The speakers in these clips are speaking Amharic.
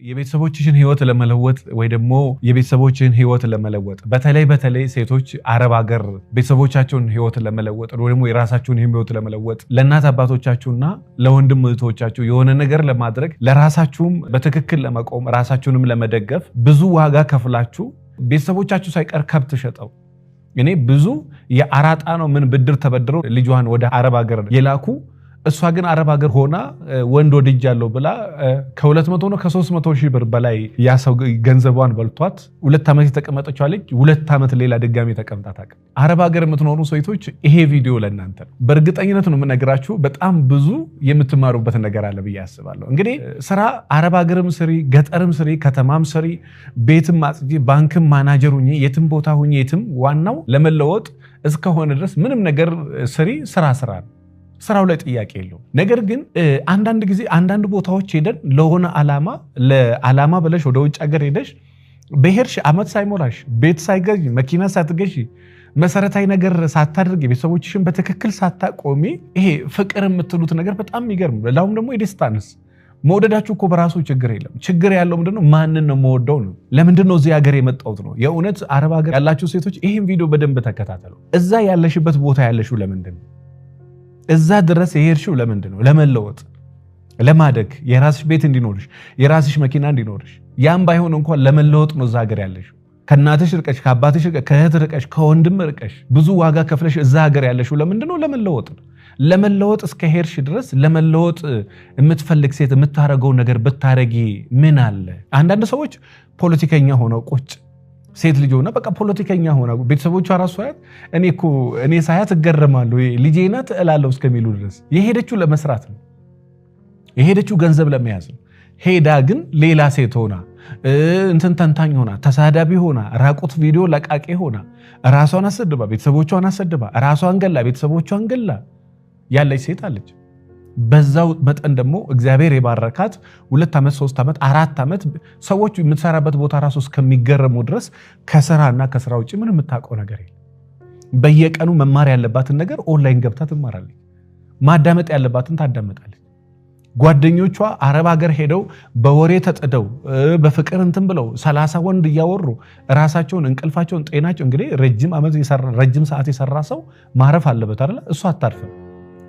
የቤተሰቦችሽን ህይወት ለመለወጥ ወይ ደግሞ የቤተሰቦችሽን ህይወት ለመለወጥ በተለይ ሴቶች አረብ ሀገር ቤተሰቦቻቸውን ህይወት ለመለወጥ ወይ ደግሞ የራሳቸውን ህይወት ለመለወጥ ለእናት አባቶቻችሁና ለወንድም እህቶቻችሁ የሆነ ነገር ለማድረግ ለራሳችሁም በትክክል ለመቆም ራሳችሁንም ለመደገፍ ብዙ ዋጋ ከፍላችሁ ቤተሰቦቻችሁ ሳይቀር ከብት ሸጠው እኔ ብዙ የአራጣ ነው ምን ብድር ተበድረው ልጇን ወደ አረብ ሀገር የላኩ እሷ ግን አረብ ሀገር ሆና ወንድ ወድጃለሁ ብላ ከ200 ነው ከ300 ሺህ ብር በላይ ያሰው ገንዘቧን በልቷት 2 ዓመት የተቀመጠችው ልጅ 2 ዓመት ሌላ ድጋሚ ተቀምጣታቀ አረብ ሀገር የምትኖሩ ሴቶች ይሄ ቪዲዮ ለእናንተ ነው። በእርግጠኝነት ነው የምነግራችሁ በጣም ብዙ የምትማሩበት ነገር አለ ብዬ አስባለሁ። እንግዲህ ስራ አረብ ሀገርም ስሪ፣ ገጠርም ስሪ፣ ከተማም ስሪ፣ ቤትም አጽጂ፣ ባንክም ማናጀር ሁኚ፣ የትም ቦታ ሁኚ፣ የትም ዋናው ለመለወጥ እስከሆነ ድረስ ምንም ነገር ስሪ፣ ስራ ነው። ስራው ላይ ጥያቄ የለው። ነገር ግን አንዳንድ ጊዜ አንዳንድ ቦታዎች ሄደን ለሆነ ለዓላማ ብለሽ ወደ ውጭ ሀገር ሄደሽ በሄድሽ ዓመት ሳይሞላሽ ቤት ሳይገዢ መኪና ሳትገዢ መሰረታዊ ነገር ሳታደርጊ ቤተሰቦችሽን በትክክል ሳታቆሚ ይሄ ፍቅር የምትሉት ነገር በጣም የሚገርም ለሁም ደግሞ የደስታንስ መውደዳችሁ እኮ በራሱ ችግር የለም። ችግር ያለው ምንድነው? ማንን ነው መወደው ነው። ለምንድነው እዚህ ሀገር የመጣሁት ነው። የእውነት አረብ ሀገር ያላችሁ ሴቶች ይሄን ቪዲዮ በደንብ ተከታተሉ። እዛ ያለሽበት ቦታ ያለሽው ለምንድነው? እዛ ድረስ የሄድሽው ለምንድነው? ለመለወጥ፣ ለማደግ፣ የራስሽ ቤት እንዲኖርሽ፣ የራስሽ መኪና እንዲኖርሽ። ያም ባይሆን እንኳን ለመለወጥ ነው እዛ ሀገር ያለሽው። ከእናትሽ ርቀሽ፣ ከአባትሽ ርቀሽ፣ ከእህት ርቀሽ፣ ከወንድም ርቀሽ ብዙ ዋጋ ከፍለሽ እዛ ሀገር ያለሽው ለምንድነው? ለመለወጥ ነው። ለመለወጥ እስከ ሄድሽ ድረስ ለመለወጥ የምትፈልግ ሴት የምታረገው ነገር ብታረጊ ምን አለ? አንዳንድ ሰዎች ፖለቲከኛ ሆነው ቁጭ ሴት ልጅ ሆነ በቃ ፖለቲከኛ ሆነ ቤተሰቦቿ ራሱ ሳያት እኔ ሳያት እገረማለሁ ልጄ ናት እላለሁ እስከሚሉ ድረስ የሄደችው ለመስራት ነው። የሄደችው ገንዘብ ለመያዝ ነው። ሄዳ ግን ሌላ ሴት ሆና ተንታኝ ሆና ተሳዳቢ ሆና ራቁት ቪዲዮ ለቃቂ ሆና ራሷን አሰድባ ቤተሰቦቿን አሰድባ ራሷን ገላ ቤተሰቦቿን ገላ ያለች ሴት አለች። በዛው መጠን ደግሞ እግዚአብሔር የባረካት 2 ዓመት 3 ዓመት 4 ዓመት ሰዎች የምትሰራበት ቦታ ራሱ እስከሚገረሙ ድረስ ከስራና ከስራ ውጪ ምንም የምታውቀው ነገር የለም። በየቀኑ መማር ያለባትን ነገር ኦንላይን ገብታ ትማራለች። ማዳመጥ ያለባትን ታዳመጣለች። ጓደኞቿ አረብ ሀገር ሄደው በወሬ ተጥደው በፍቅር ብለው 30 ወንድ እያወሩ ራሳቸውን እንቅልፋቸውን ጤናቸው እንግዲህ ረጅም ሰዓት የሰራ ሰው ማረፍ አለበት አይደል? እሱ አታርፍም።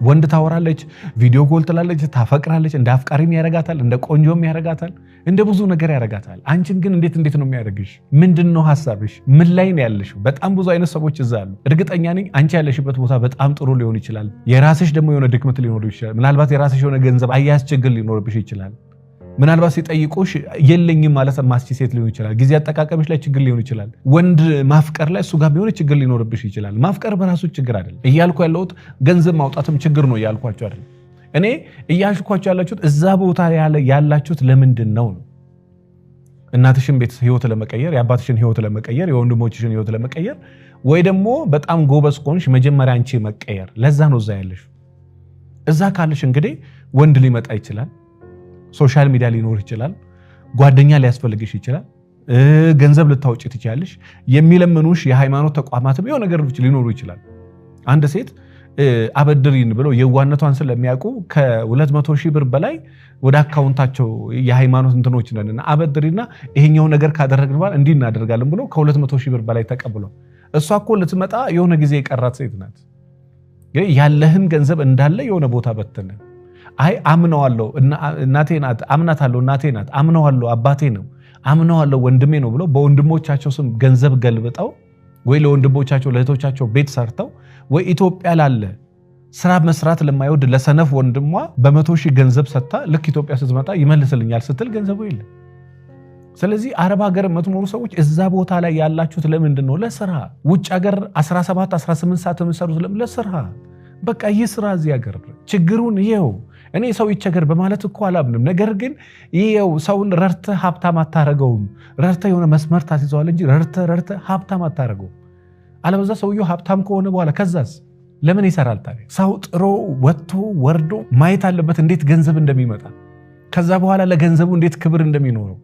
ወንድ ታወራለች፣ ቪዲዮ ኮል ትላለች፣ ታፈቅራለች፣ እንደ አፍቃሪም ያረጋታል፣ እንደ ቆንጆም ያረጋታል፣ እንደ ብዙ ነገር ያረጋታል። አንቺን ግን እንዴት ነው የሚያደርግሽ? ምንድነው ሐሳብሽ? ምን ላይ ነው ያለሽው? በጣም ብዙ አይነት ሰዎች እዛ አሉ። እርግጠኛ ነኝ አንቺ ያለሽበት ቦታ በጣም ጥሩ ሊሆን ይችላል። የራስሽ ደግሞ የሆነ ድክመት ሊኖር ይችላል። ምናልባት የራስሽ የሆነ ገንዘብ አያስቸግር ሊኖርብሽ ይችላል። ምናልባት ሲጠይቁሽ የለኝም ማለት ማስቺ ሴት ሊሆን ይችላል። ጊዜ አጠቃቀምሽ ላይ ችግር ሊሆን ይችላል። ወንድ ማፍቀር ላይ እሱ ጋር ቢሆን ችግር ሊኖርብሽ ይችላል። ማፍቀር በራሱ ችግር አይደለም እያልኩ ያለሁት ገንዘብ ማውጣትም ችግር ነው እያልኳችሁ አይደለም። እኔ እያልኳችሁ ያላችሁት እዛ ቦታ ያላችሁት ለምንድን ነው? እናትሽን ቤት ህይወት ለመቀየር፣ የአባትሽን ህይወት ለመቀየር፣ የወንድሞችሽን ህይወት ለመቀየር ወይ ደግሞ በጣም ጎበዝ ከሆንሽ መጀመሪያ አንቺ መቀየር። ለዛ ነው እዛ ያለሽ። እዛ ካለሽ እንግዲህ ወንድ ሊመጣ ይችላል፣ ሶሻል ሚዲያ ሊኖር ይችላል፣ ጓደኛ ሊያስፈልግሽ ይችላል፣ ገንዘብ ልታወጪ ትችያለሽ፣ የሚለምኑሽ የሃይማኖት ተቋማትም የሆነ ነገር ሊኖሩ ይችላል። አንድ ሴት አበድሪን ብለው የዋነቷን ስለሚያውቁ ከ200 ሺህ ብር በላይ ወደ አካውንታቸው የሃይማኖት እንትኖች ነንና አበድሪና ይሄኛው ነገር ካደረግን በኋላ እንዲህ እናደርጋለን ብለው ከ200 ሺህ ብር በላይ ተቀብሏል። እሷ እኮ ልትመጣ የሆነ ጊዜ የቀራት ሴት ናት። ያለህን ገንዘብ እንዳለ የሆነ ቦታ በተነ አይ አምነዋለሁ እናቴ ናት፣ አምናታለሁ እናቴ ናት፣ አምነዋለሁ አባቴ ነው፣ አምነዋለሁ ወንድሜ ነው ብለው በወንድሞቻቸው ስም ገንዘብ ገልብጠው ወይ ለወንድሞቻቸው ለእህቶቻቸው ቤት ሰርተው ወይ ኢትዮጵያ ላለ ስራ መስራት ለማይወድ ለሰነፍ ወንድሟ በ100 ሺህ ገንዘብ ሰጥታ ልክ ኢትዮጵያ ስትመጣ ይመልስልኛል ስትል ገንዘቡ የለም። ስለዚህ አረብ ሀገር የምትኖሩ ሰዎች እዛ ቦታ ላይ ያላችሁት ለምንድን ነው? ለስራ። ውጭ ሀገር 17 18 ሰዓት የምትሰሩት ለስራ። በቃ ይስራ እዚህ ሀገር። ችግሩን ይሄው እኔ ሰው ይቸገር በማለት እኮ አላምንም። ነገር ግን ይሄው ሰውን ረርተህ ሀብታም አታረገውም። ረርተህ የሆነ መስመር ታስይዘዋል እንጂ ረርተህ ሀብታም አታረገውም። አለበዛ ሰውየው ሀብታም ከሆነ በኋላ ከዛስ ለምን ይሰራል ታዲያ? ሰው ጥሮ ወጥቶ ወርዶ ማየት አለበት እንዴት ገንዘብ እንደሚመጣ፣ ከዛ በኋላ ለገንዘቡ እንዴት ክብር እንደሚኖረው፣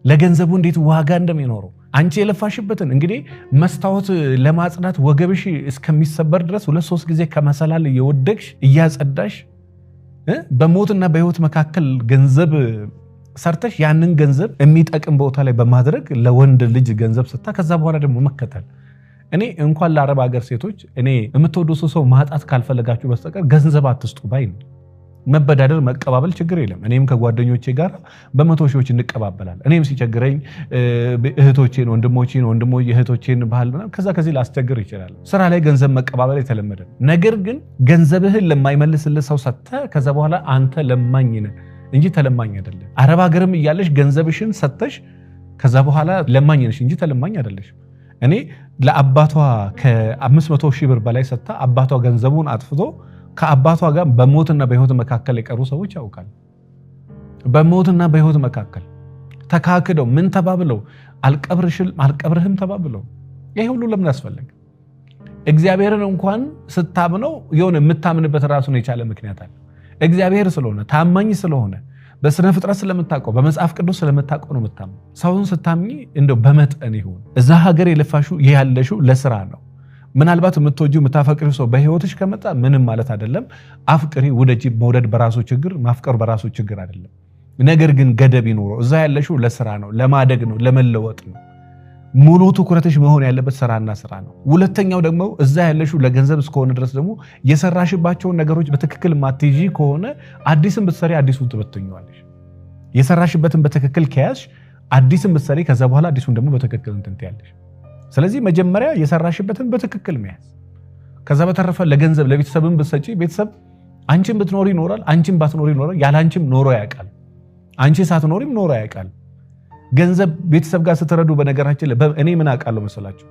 ለገንዘቡ እንዴት ዋጋ እንደሚኖረው። አንቺ የለፋሽበትን እንግዲህ መስታወት ለማጽዳት ወገብሽ እስከሚሰበር ድረስ 2-3 ጊዜ ከመሰላል እየወደቅሽ እያጸዳሽ በሞትና በህይወት መካከል ገንዘብ ሰርተሽ ያንን ገንዘብ የሚጠቅም ቦታ ላይ በማድረግ ለወንድ ልጅ ገንዘብ ሰጣ ከዛ በኋላ ደግሞ መከተል እኔ እንኳን ለአረብ ሀገር ሴቶች እኔ የምትወዱት ሰው ማጣት ካልፈለጋችሁ በስተቀር ገንዘብ አትስጡ ባይ ነው መበዳደር መቀባበል ችግር የለም እኔም ከጓደኞቼ ጋር በመቶ ሺዎች እንቀባበላለን እኔም ሲቸግረኝ እህቶቼን ወንድሞቼ እህቶቼን ባህል ከዚህ ላስቸግር ይችላል ስራ ላይ ገንዘብ መቀባበል የተለመደ ነገር ግን ገንዘብህን ለማይመልስልህ ሰው ሰጥተ ከዛ በኋላ አንተ ለማኝ ነህ እንጂ ተለማኝ አይደለም አረብ ሀገርም እያለሽ ገንዘብሽን ሰጥተሽ ከዛ በኋላ ለማኝ ነሽ እንጂ ተለማኝ አይደለሽ እኔ ለአባቷ ከ500 ሺህ ብር በላይ ሰጥታ አባቷ ገንዘቡን አጥፍቶ ከአባቷ ጋር በሞትና በህይወት መካከል የቀሩ ሰዎች ያውቃል በሞትና በህይወት መካከል ተካክደው ምን ተባብለው አልቀብርህም ተባብለው ይሄ ሁሉ ለምን ያስፈልግ እግዚአብሔርን እንኳን ስታምነው የሆነ የምታምንበት ራሱን የቻለ ምክንያት አለ እግዚአብሔር ስለሆነ ታማኝ ስለሆነ በስነ ፍጥረት ስለምታውቀው በመጽሐፍ ቅዱስ ስለምታውቀው ነው የምታምነው ሰውን ስታምኚ እንደው በመጠን ይሁን እዛ ሀገር የለፋሹ ያለሽው ለስራ ነው ምናልባት የምትወጂው የምታፈቅሪው ሰው በህይወትሽ ከመጣ ምንም ማለት አይደለም አፍቅሪ ወደጂ መውደድ በራሱ ችግር ማፍቀር በራሱ ችግር አይደለም ነገር ግን ገደብ ይኖረው እዛ ያለሽው ለስራ ነው ለማደግ ነው ለመለወጥ ነው ሙሉ ትኩረትሽ መሆን ያለበት ስራና ስራ ነው ሁለተኛው ደግሞ እዛ ያለሽው ለገንዘብ እስከሆነ ድረስ ደግሞ የሰራሽባቸው ነገሮች በትክክል ማትይጂ ከሆነ አዲስን ብትሰሪ አዲሱን ትበትኛለሽ የሰራሽበትን በትክክል ከያዝሽ አዲስን ብትሰሪ ከዛ በኋላ አዲሱን ደግሞ በትክክል እንትያለሽ ስለዚህ መጀመሪያ የሰራሽበትን በትክክል መያዝ ከዛ በተረፈ ለገንዘብ ለቤተሰብም ብትሰጪ ቤተሰብ አንቺን ብትኖሪ ይኖራል አንቺን ባትኖሪ ይኖራል ያላንቺም ኖሮ ያውቃል አንቺ ሳትኖሪም ኖሮ ያውቃል ገንዘብ ቤተሰብ ጋር ስትረዱ በነገራችን እኔ ምን አውቃለሁ መሰላችሁ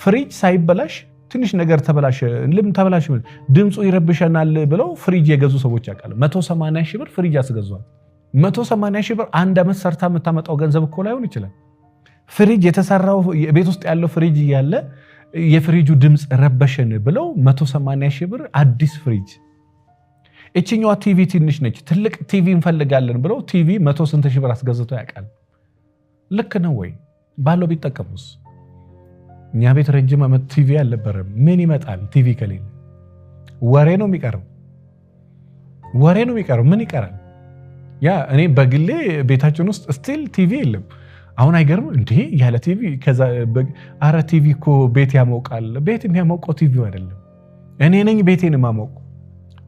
ፍሪጅ ሳይበላሽ ትንሽ ነገር ተበላሽ ተበላሽ ድምጹ ይረብሸናል ብለው ፍሪጅ የገዙ ሰዎች ያውቃሉ 180 ሺህ ብር ፍሪጅ አስገዟል 180 ሺህ ብር አንድ አመት ሰርታ የምታመጣው ገንዘብ እኮ ላይሆን ይችላል ፍሪጅ የተሰራው ቤት ውስጥ ያለው ፍሪጅ ያለ የፍሪጁ ድምጽ ረበሸን ብለው 180 ሺህ ብር አዲስ ፍሪጅ እቺኛዋ ቲቪ ትንሽ ነች ትልቅ ቲቪ እንፈልጋለን ብለው ቲቪ 100 ስንት ሺህ ብር አስገዝቶ ያውቃል ልክ ነው ወይ ባለው ቢጠቀሙስ እኛ ቤት ረጅም አመት ቲቪ አልነበረም ምን ይመጣል ቲቪ ከሌለ ወሬ ነው የሚቀረው ምን ይቀራል ያ እኔ በግሌ ቤታችን ውስጥ ስቲል ቲቪ የለም አሁን አይገርም እንዴ ያለ ቲቪ ከዛ አረ ቲቪ እኮ ቤት ያሞቃል ቤት የሚያሞቀው ቲቪው አይደለም እኔ ነኝ ቤቴን ማሞቅ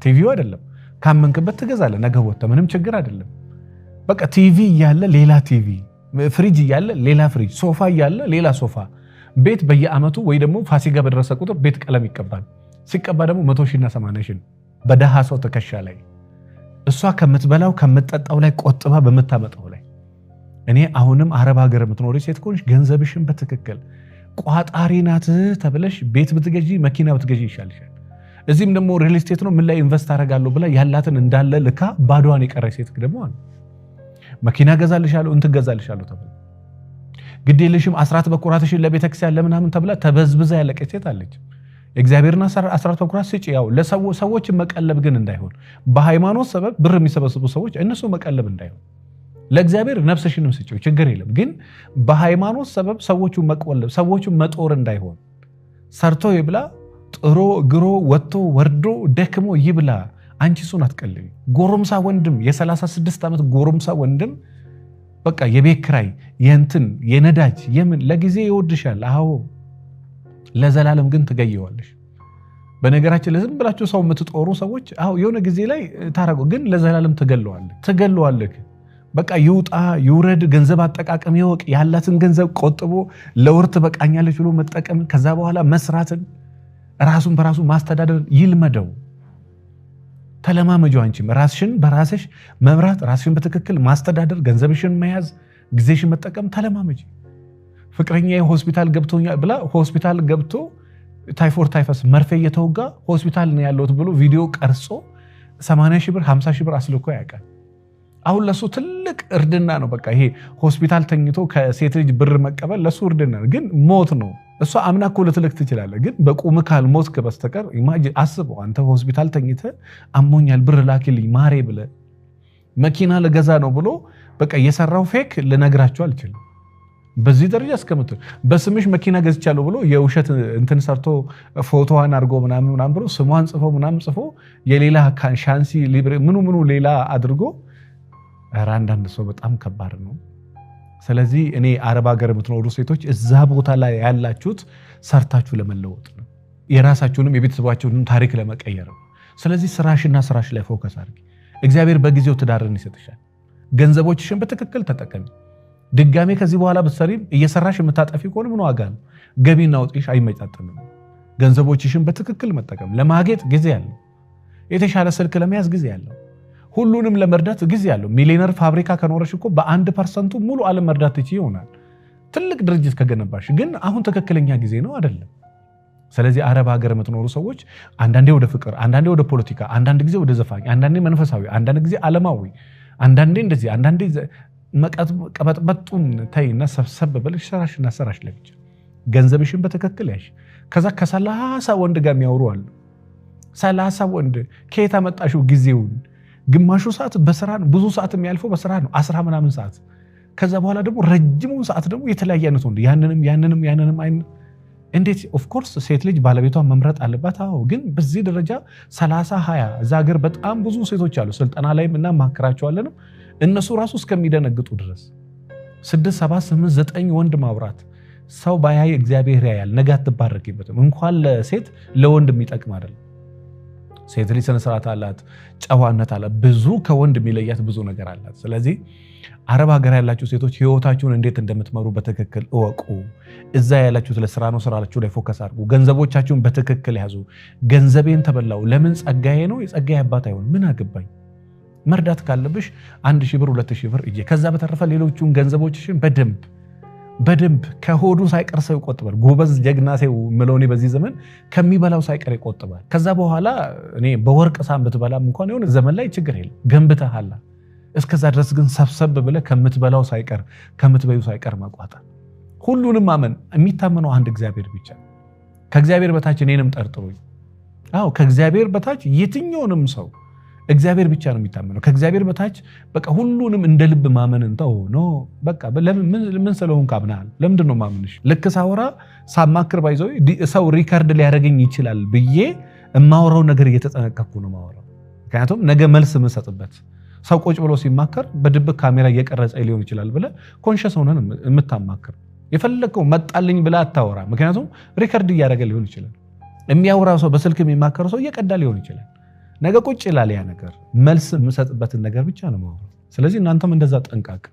ቲቪው አይደለም ካመንክበት ትገዛለህ ነገ ወጣ ምንም ችግር አይደለም በቃ ቲቪ ያለ ሌላ ቲቪ ፍሪጅ ያለ ሌላ ፍሪጅ ሶፋ ያለ ሌላ ሶፋ ቤት በየአመቱ ወይ ደግሞ ፋሲካ በደረሰ ቁጥር ቤት ቀለም ይቀባል ሲቀባ ደግሞ 100 ሺና 80 ሺ በደሃ ሰው ተከሻ ላይ እሷ ከምትበላው ከምትጠጣው ላይ ቆጥባ በመታመጣው ላይ እኔ አሁንም አረብ ሀገር የምትኖሪ ሴት ኮንሽ ገንዘብሽን በትክክል ቋጣሪ ናት ተብለሽ ቤት ብትገዢ መኪና ብትገዢ ይሻልሻል እዚህም ደግሞ ሪል ስቴት ነው ምን ላይ ኢንቨስት አደርጋለሁ ብላ ያላትን እንዳለ ልካ ባዶዋን የቀረች ሴት ደግሞ አለ መኪና ገዛልሻለሁ እንት ገዛልሻለሁ ተብለ ግዴለሽም አስራት በኩራትሽን ለቤተክርስቲያን ለምናምን ተብላ ተበዝብዛ ያለቀች ሴት አለች እግዚአብሔርና አስራት በኩራት ስጪ ያው ለሰዎች መቀለብ ግን እንዳይሆን በሃይማኖት ሰበብ ብር የሚሰበስቡ ሰዎች እነሱ መቀለብ እንዳይሆን ለእግዚአብሔር ነፍስሽንም ስጪው ችግር የለም ግን በሃይማኖት ሰበብ ሰዎቹ መቆለብ ሰዎቹ መጦር እንዳይሆን ሰርቶ ይብላ ጥሮ ግሮ ወጥቶ ወርዶ ደክሞ ይብላ አንቺ ሱን አትቀልቢ ጎረምሳ ወንድም የ36 ዓመት ጎረምሳ ወንድም በቃ የቤት ኪራይ የእንትን የነዳጅ የምን ለጊዜ ይወድሻል አዎ ለዘላለም ግን ትገየዋለሽ በነገራችን ለዝም ብላችሁ ሰው የምትጦሩ ሰዎች አዎ የሆነ ጊዜ ላይ ታረቁ ግን ለዘላለም ትገለዋለህ በቃ ይውጣ ይውረድ ገንዘብ አጠቃቀም ይወቅ ያላትን ገንዘብ ቆጥቦ ለወርት በቃኛለች ብሎ መጠቀም ከዛ በኋላ መስራትን ራሱን በራሱ ማስተዳደር ይልመደው ተለማመጁ አንቺም ራስሽን በራስሽ መብራት ራስሽን በትክክል ማስተዳደር ገንዘብሽን መያዝ ጊዜሽን መጠቀም ተለማመጂ ፍቅረኛ ሆስፒታል ገብቶኛል ብላ ሆስፒታል ገብቶ ታይፎስ መርፌ እየተወጋ ሆስፒታል ነው ያለውት ብሎ ቪዲዮ ቀርጾ 80 ሺህ ብር 50 ሺህ ብር አስልኮ ያውቃል አሁን ለሱ ትልቅ እርድና ነው በቃ ይሄ ሆስፒታል ተኝቶ ከሴት ልጅ ብር መቀበል ለሱ እርድና ግን ሞት ነው እሷ አምና እኮ ልትልክ ትችላለህ ግን በቁም ካል ሞት ከበስተቀር ኢማጂን አስበው አንተ ሆስፒታል ተኝተ አሞኛል ብር ላኪልኝ ማሬ ብለ መኪና ለገዛ ነው ብሎ በቃ የሰራው ፌክ ልነግራችሁ አልችልም በዚህ ደረጃ እስከምት በስምሽ መኪና ገዝቻለሁ ብሎ የውሸት እንትን ሰርቶ ፎቶዋን አድርጎ ምናምን ብሎ ስሟን ጽፎ ምናምን ጽፎ የሌላ ሻንሲ ሊብሬ ምኑ ሌላ አድርጎ አንዳንድ ሰው በጣም ከባድ ነው። ስለዚህ እኔ አረብ ሀገር የምትኖሩ ሴቶች እዛ ቦታ ላይ ያላችሁት ሰርታችሁ ለመለወጥ ነው። የራሳችሁንም የቤተሰባችሁንም ታሪክ ለመቀየር ነው። ስለዚህ ስራሽና ስራሽ ላይ ፎከስ አድርጊ። እግዚአብሔር በጊዜው ትዳርን ይሰጥሻል። ገንዘቦችሽን በትክክል ተጠቀሚ። ድጋሜ ከዚህ በኋላ ብትሰሪም እየሰራሽ የምታጠፊ ከሆነ ምን ዋጋ ነው? ገቢና ወጪሽ አይመጣጠንም። ገንዘቦችሽን በትክክል መጠቀም። ለማጌጥ ጊዜ ያለው፣ የተሻለ ስልክ ለመያዝ ጊዜ ያለው፣ ሁሉንም ለመርዳት ጊዜ ያለው። ሚሊዮነር ፋብሪካ ከኖረሽ እኮ በ1% ሙሉ ዓለም መርዳት ትችይ ይሆናል። ትልቅ ድርጅት ከገነባሽ ግን አሁን ትክክለኛ ጊዜ ነው አይደለም። ስለዚህ አረብ ሀገር የምትኖሩ ሰዎች አንዳንዴ ወደ ፍቅር፣ አንዳንዴ ወደ ፖለቲካ፣ አንዳንድ ጊዜ ወደ ዘፋኝ፣ አንዳንዴ መንፈሳዊ፣ አንዳንድ ጊዜ ዓለማዊ፣ አንዳንዴ እንደዚህ፣ አንዳንዴ ቀበጥበጡን ተይና ሰብሰብ ብለሽ ስራሽና ስራሽ ላይ ብቻ ገንዘብሽን በትክክል ያሽ። ከዛ ከ30 ወንድ ጋር የሚያወሩ አሉ። 30 ወንድ ከየት አመጣሽው ጊዜውን? ግማሹ ሰዓት በስራ ነው፣ ብዙ ሰዓት የሚያልፈው በስራ ነው፣ 10 ምናምን ሰዓት። ከዛ በኋላ ደግሞ ረጅሙን ሰዓት ደግሞ የተለያየ አይነት ወንድ፣ ያንንም አይነት። እንዴት? ኦፍ ኮርስ ሴት ልጅ ባለቤቷን መምረጥ አለባት። አዎ፣ ግን በዚህ ደረጃ 30 20 እዛ ሀገር በጣም ብዙ ሴቶች አሉ። ስልጠና ላይም እና ማከራቸዋለን እነሱ ራሱ እስከሚደነግጡ ድረስ 6 7 8 9 ወንድ ማውራት። ሰው ባያይ እግዚአብሔር ያያል። ነገ አትባረክበትም። እንኳን ለሴት ለወንድ የሚጠቅም አይደለም። ሴት ልጅ ስነ ስርዓት አላት፣ ጨዋነት አላት፣ ብዙ ከወንድ የሚለያት ብዙ ነገር አላት። ስለዚህ አረብ ሀገር ያላችሁ ሴቶች ህይወታችሁን እንዴት እንደምትመሩ በትክክል እወቁ። እዛ ያላችሁት ለስራ ነው፣ ስራላችሁ ላይ ፎከስ አድርጉ። ገንዘቦቻችሁን በትክክል ያዙ። ገንዘቤን ተበላው ለምን? ጸጋዬ ነው። የጸጋዬ አባት አይሆን ምን አገባኝ? መርዳት ካለብሽ 1000 ብር 2000 ብር እጄ። ከዛ በተረፈ ሌሎቹን ገንዘቦችሽን በደንብ ከሆዱ ሳይቀር ሰው ይቆጥባል። ጎበዝ ጀግና ሰው ምለውኔ በዚህ ዘመን ከሚበላው ሳይቀር ይቆጥባል። ከዛ በኋላ እኔ በወርቅ ሳም ብትበላም እንኳን የሆነ ዘመን ላይ ችግር የለም ገንብተሃል። እስከዛ ድረስ ግን ሰብሰብ ብለህ ከምትበላው ሳይቀር ከምትበዩ ሳይቀር ማቋጠር። ሁሉንም ማመን። የሚታመነው አንድ እግዚአብሔር ብቻ። ከእግዚአብሔር በታች እኔንም ጠርጥሩኝ። አዎ ከእግዚአብሔር በታች የትኛውንም ሰው እግዚአብሔር ብቻ ነው የሚታመነው። ከእግዚአብሔር በታች በቃ ሁሉንም እንደ ልብ ማመንን ተው ነው። በቃ ምን ስለሆንክ አምናል? ለምንድን ነው ማምንሽ? ልክ ሳወራ ሳማክር ባይዘው ሰው ሪከርድ ሊያደርገኝ ይችላል ብዬ የማወራው ነገር እየተጠነቀቅኩ ነው ማወራው። ምክንያቱም ነገ መልስ የምሰጥበት ሰው ቁጭ ብሎ ሲማከር በድብቅ ካሜራ እየቀረጸ ሊሆን ይችላል ብለህ ኮንሸስ ሆነን የምታማክር የፈለከው መጣልኝ ብለህ አታወራ። ምክንያቱም ሪከርድ እያደረገ ሊሆን ይችላል። የሚያወራው ሰው በስልክ የሚማከረው ሰው እየቀዳ ሊሆን ይችላል። ነገ ቁጭ ይላል ያ ነገር። መልስ የምሰጥበትን ነገር ብቻ ነው ማወራው። ስለዚህ እናንተም እንደዛ ጠንቃቃ።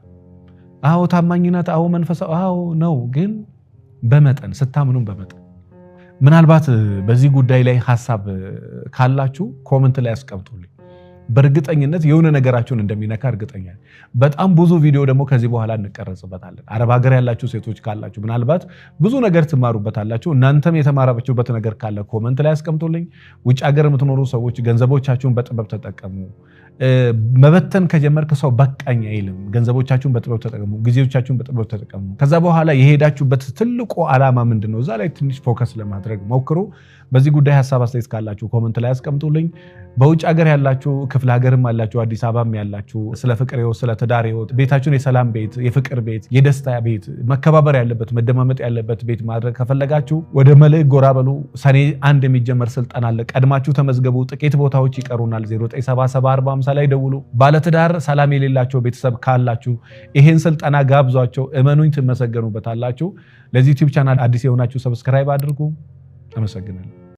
አዎ ታማኝነት፣ አዎ መንፈሳዊ፣ አዎ ነው፣ ግን በመጠን ስታምኑም በመጠን። ምናልባት በዚህ ጉዳይ ላይ ሐሳብ ካላችሁ ኮሜንት ላይ አስቀምጡልኝ። በእርግጠኝነት የሆነ ነገራችሁን እንደሚነካ እርግጠኛ ነኝ። በጣም ብዙ ቪዲዮ ደግሞ ከዚህ በኋላ እንቀረጽበታለን። አረብ ሀገር ያላችሁ ሴቶች ካላችሁ ምናልባት ብዙ ነገር ትማሩበታላችሁ። እናንተም የተማራችሁበት ነገር ካለ ኮሜንት ላይ አስቀምጡልኝ። ውጭ ሀገር የምትኖሩ ሰዎች ገንዘቦቻችሁን በጥበብ ተጠቀሙ። መበተን ከጀመርክ ሰው በቃኝ አይልም። ገንዘቦቻችሁን በጥበብ ተጠቀሙ፣ ጊዜዎቻችሁን በጥበብ ተጠቀሙ። ከዛ በኋላ የሄዳችሁበት ትልቁ ዓላማ ምንድነው? እዛ ላይ ትንሽ ፎከስ ለማድረግ ሞክሩ። በዚህ ጉዳይ ሐሳብ አስተያየት ካላችሁ ኮሜንት ላይ አስቀምጡልኝ። በውጭ ሀገር ያላችሁ፣ ክፍለ ሀገርም ያላችሁ፣ አዲስ አበባም ያላችሁ ስለ ፍቅር ህይወት፣ ስለ ትዳር ህይወት ቤታችሁን የሰላም ቤት፣ የፍቅር ቤት፣ የደስታ ቤት፣ መከባበር ያለበት፣ መደማመጥ ያለበት ቤት ማድረግ ከፈለጋችሁ ወደ መልሕቅ ጎራ በሉ። ሰኔ 1 የሚጀመር ስልጠና አለ። ቀድማችሁ ተመዝገቡ። ጥቂት ቦታዎች ይቀሩናል። 09774050 ላይ ደውሉ። ባለትዳር ሰላም የሌላቸው ቤተሰብ ካላችሁ ይሄን ስልጠና ጋብዟቸው። እመኑኝ ትመሰገኑበታላችሁ። ለዚህ ዩቲዩብ ቻናል አዲስ የሆናችሁ ሰብስክራይብ አድርጉ። አመሰግናለሁ።